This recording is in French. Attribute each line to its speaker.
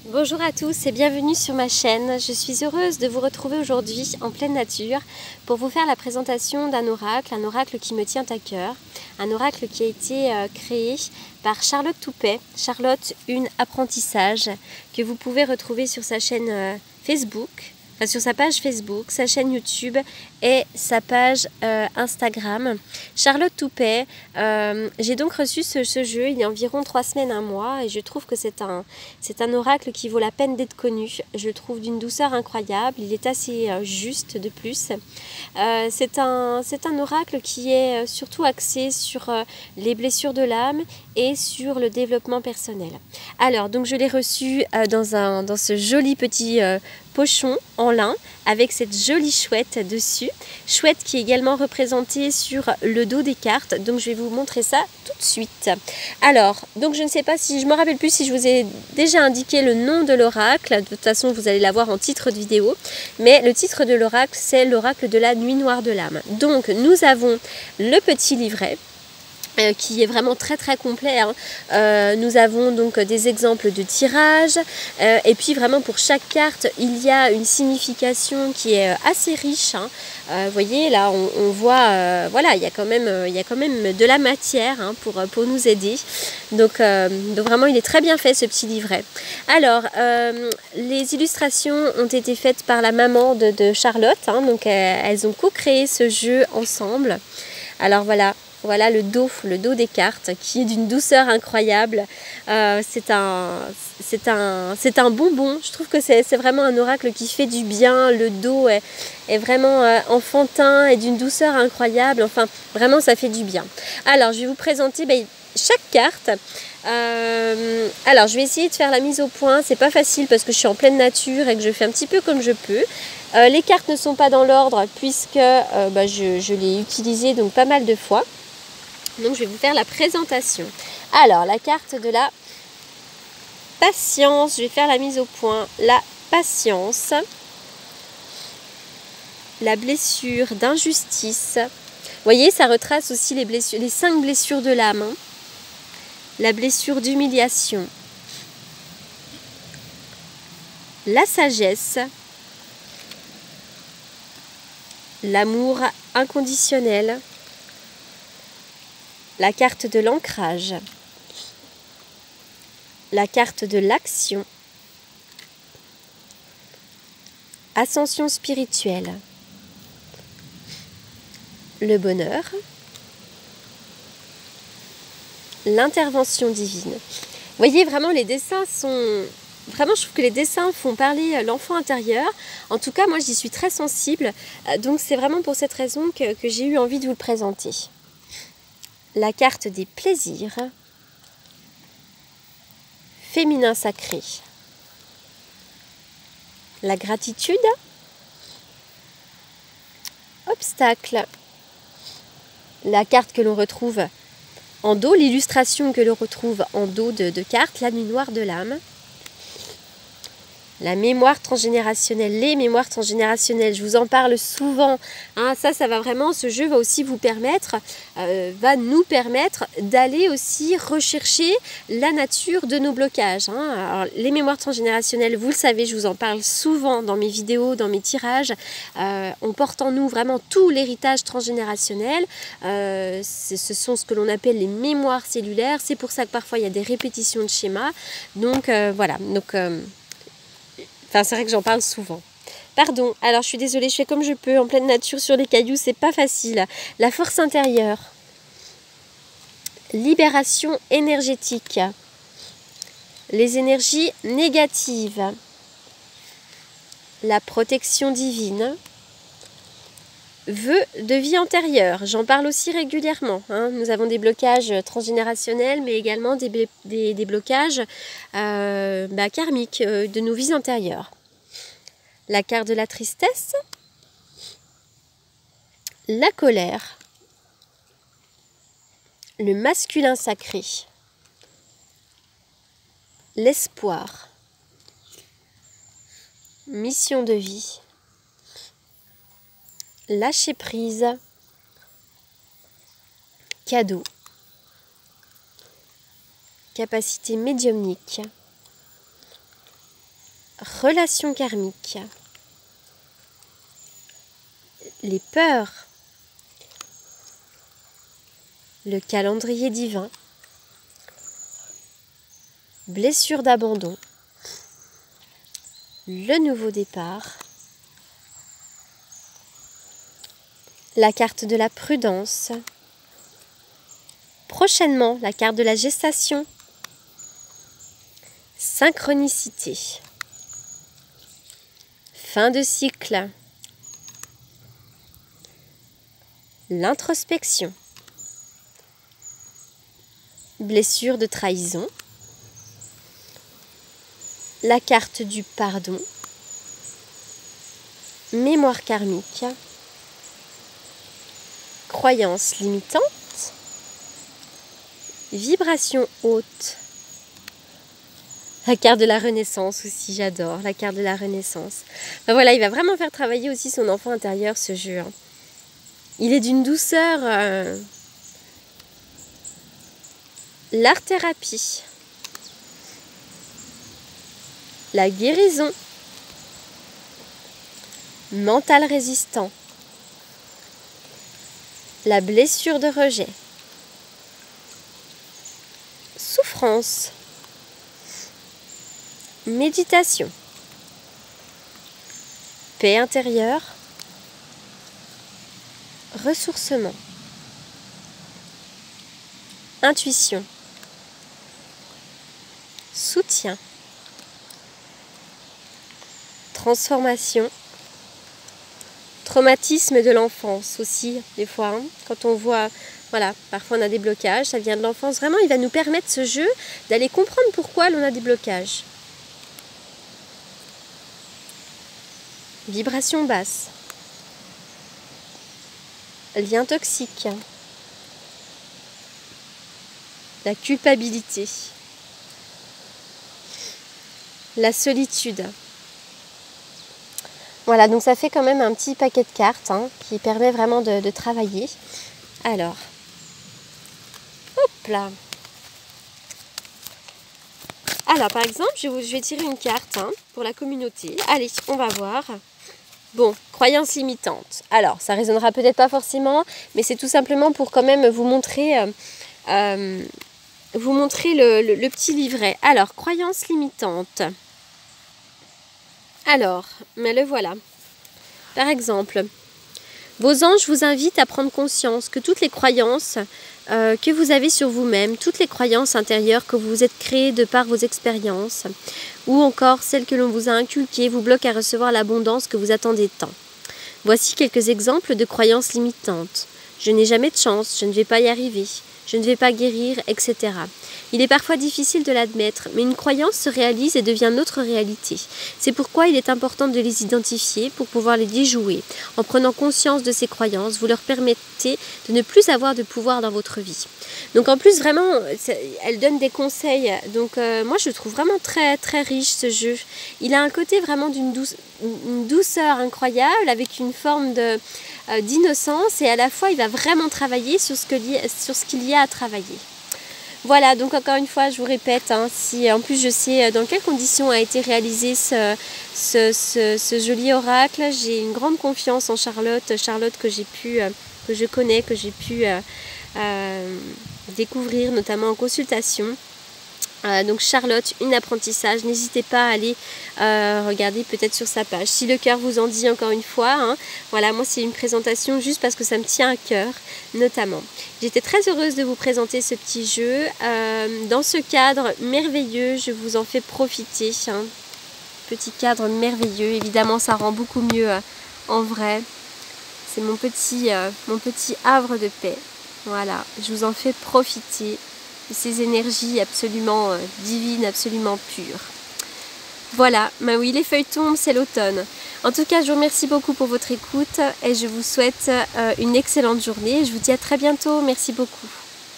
Speaker 1: Bonjour à tous et bienvenue sur ma chaîne. Je suis heureuse de vous retrouver aujourd'hui en pleine nature pour vous faire la présentation d'un oracle, un oracle qui me tient à cœur, un oracle qui a été créé par Charlotte Toupet, Charlotte une apprentissage, que vous pouvez retrouver sur sa chaîne Facebook, sur sa page Facebook, sa chaîne YouTube et sa page Instagram. Charlotte Toupet, j'ai donc reçu ce jeu il y a environ 3 semaines, un mois, et je trouve que c'est un oracle qui vaut la peine d'être connu. Je le trouve d'une douceur incroyable, il est assez juste de plus. C'est un oracle qui est surtout axé sur les blessures de l'âme et sur le développement personnel. Alors, donc je l'ai reçu dans ce joli petit pochon en lin avec cette jolie chouette dessus. Chouette qui est également représentée sur le dos des cartes. Donc je vais vous montrer ça tout de suite. Alors, donc je ne sais pas si je me rappelle plus si je vous ai déjà indiqué le nom de l'oracle. De toute façon, vous allez l'avoir en titre de vidéo. Mais le titre de l'oracle, c'est l'oracle de la nuit noire de l'âme. Donc nous avons le petit livret qui est vraiment très complet. Nous avons donc des exemples de tirage et puis vraiment pour chaque carte il y a une signification qui est assez riche. Vous voyez là on voit voilà, il y a quand même de la matière pour nous aider. Donc vraiment il est très bien fait ce petit livret. Alors les illustrations ont été faites par la maman de Charlotte, donc elles ont co-créé ce jeu ensemble. Alors voilà le dos des cartes qui est d'une douceur incroyable. C'est un bonbon. Je trouve que c'est vraiment un oracle qui fait du bien. Le dos est vraiment enfantin et d'une douceur incroyable. Enfin, vraiment, ça fait du bien. Alors, je vais vous présenter chaque carte. Alors, je vais essayer de faire la mise au point. C'est pas facile parce que je suis en pleine nature et que je fais un petit peu comme je peux. Les cartes ne sont pas dans l'ordre puisque je l'ai utilisé donc pas mal de fois. Donc je vais vous faire la présentation. Alors la carte de la patience, je vais faire la mise au point. La patience, la blessure d'injustice. Vous voyez, ça retrace aussi les 5 blessures de l'âme. La blessure d'humiliation, la sagesse, l'amour inconditionnel, la carte de l'ancrage, la carte de l'action, ascension spirituelle, le bonheur, l'intervention divine. Vous voyez, vraiment les dessins sont... Vraiment, je trouve que les dessins font parler l'enfant intérieur. En tout cas, moi, j'y suis très sensible. Donc, c'est vraiment pour cette raison que j'ai eu envie de vous le présenter. La carte des plaisirs, féminin sacré, la gratitude, obstacle, la carte que l'on retrouve en dos, l'illustration que l'on retrouve en dos de carte, la nuit noire de l'âme, la mémoire transgénérationnelle, les mémoires transgénérationnelles, je vous en parle souvent. Ça va vraiment, ce jeu va aussi vous permettre, va nous permettre d'aller aussi rechercher la nature de nos blocages. Alors, les mémoires transgénérationnelles, vous le savez, je vous en parle souvent dans mes vidéos, dans mes tirages. On porte en nous vraiment tout l'héritage transgénérationnel. Ce sont ce que l'on appelle les mémoires cellulaires. C'est pour ça que parfois il y a des répétitions de schémas. Donc voilà. C'est vrai que j'en parle souvent. Pardon, alors je suis désolée, je fais comme je peux, en pleine nature sur les cailloux, c'est pas facile. La force intérieure. Libération énergétique. Les énergies négatives. La protection divine. Vœux de vie antérieure, j'en parle aussi régulièrement. Nous avons des blocages transgénérationnels, mais également des blocages karmiques de nos vies antérieures. La carte de la tristesse, la colère, le masculin sacré, l'espoir, mission de vie, lâcher prise, cadeau, capacité médiumnique, relations karmiques, les peurs, le calendrier divin, blessure d'abandon, le nouveau départ, la carte de la prudence, prochainement la carte de la gestation, synchronicité, fin de cycle, l'introspection, blessure de trahison, la carte du pardon, mémoire karmique, croyance limitante, vibration haute, la carte de la renaissance aussi, j'adore, la carte de la renaissance. Ben voilà, il va vraiment faire travailler aussi son enfant intérieur, ce jeu. Hein. Il est d'une douceur. L'art-thérapie, la guérison, mental résistant, la blessure de rejet, souffrance, méditation, paix intérieure, ressourcement, intuition, soutien, transformation, traumatisme de l'enfance aussi, des fois, hein, quand on voit, voilà, parfois on a des blocages, ça vient de l'enfance. Vraiment, il va nous permettre, ce jeu, d'aller comprendre pourquoi l'on a des blocages. Vibration basse, lien toxique, la culpabilité, la solitude. Voilà, donc ça fait quand même un petit paquet de cartes hein, qui permet vraiment de travailler. Alors, hop là. Alors, par exemple, je vais tirer une carte hein, pour la communauté. Allez, on va voir. Bon, croyance limitante. Alors, ça résonnera peut-être pas forcément, mais c'est tout simplement pour quand même vous montrer le petit livret. Alors, croyance limitante. Alors, mais le voilà. Par exemple, vos anges vous invitent à prendre conscience que toutes les croyances que vous avez sur vous-même, toutes les croyances intérieures que vous vous êtes créées de par vos expériences, ou encore celles que l'on vous a inculquées, vous bloquent à recevoir l'abondance que vous attendez tant. Voici quelques exemples de croyances limitantes. Je n'ai jamais de chance, je ne vais pas y arriver, je ne vais pas guérir, etc. Il est parfois difficile de l'admettre, mais une croyance se réalise et devient notre réalité. C'est pourquoi il est important de les identifier pour pouvoir les déjouer. En prenant conscience de ces croyances, vous leur permettez de ne plus avoir de pouvoir dans votre vie. Donc en plus, vraiment, elle donne des conseils. Donc moi, je le trouve vraiment très, très riche, ce jeu. Il a un côté vraiment d'une douceur incroyable, avec une forme d'innocence, et à la fois, il va vraiment travailler sur ce qu'il y a à travailler. Voilà, donc encore une fois, je vous répète, hein, si en plus je sais dans quelles conditions a été réalisé ce joli oracle, j'ai une grande confiance en Charlotte que je connais, que j'ai pu découvrir notamment en consultation. Donc Charlotte, une apprentissage, n'hésitez pas à aller regarder peut-être sur sa page, si le cœur vous en dit encore une fois. Hein. Voilà, moi c'est une présentation juste parce que ça me tient à cœur, notamment. J'étais très heureuse de vous présenter ce petit jeu. Dans ce cadre merveilleux, je vous en fais profiter. Hein. Petit cadre merveilleux, évidemment ça rend beaucoup mieux en vrai. C'est mon petit havre de paix. Voilà, je vous en fais profiter. Ces énergies absolument divines, absolument pures. Voilà, bah oui, les feuilles tombent, c'est l'automne. En tout cas, je vous remercie beaucoup pour votre écoute et je vous souhaite une excellente journée. Je vous dis à très bientôt. Merci beaucoup.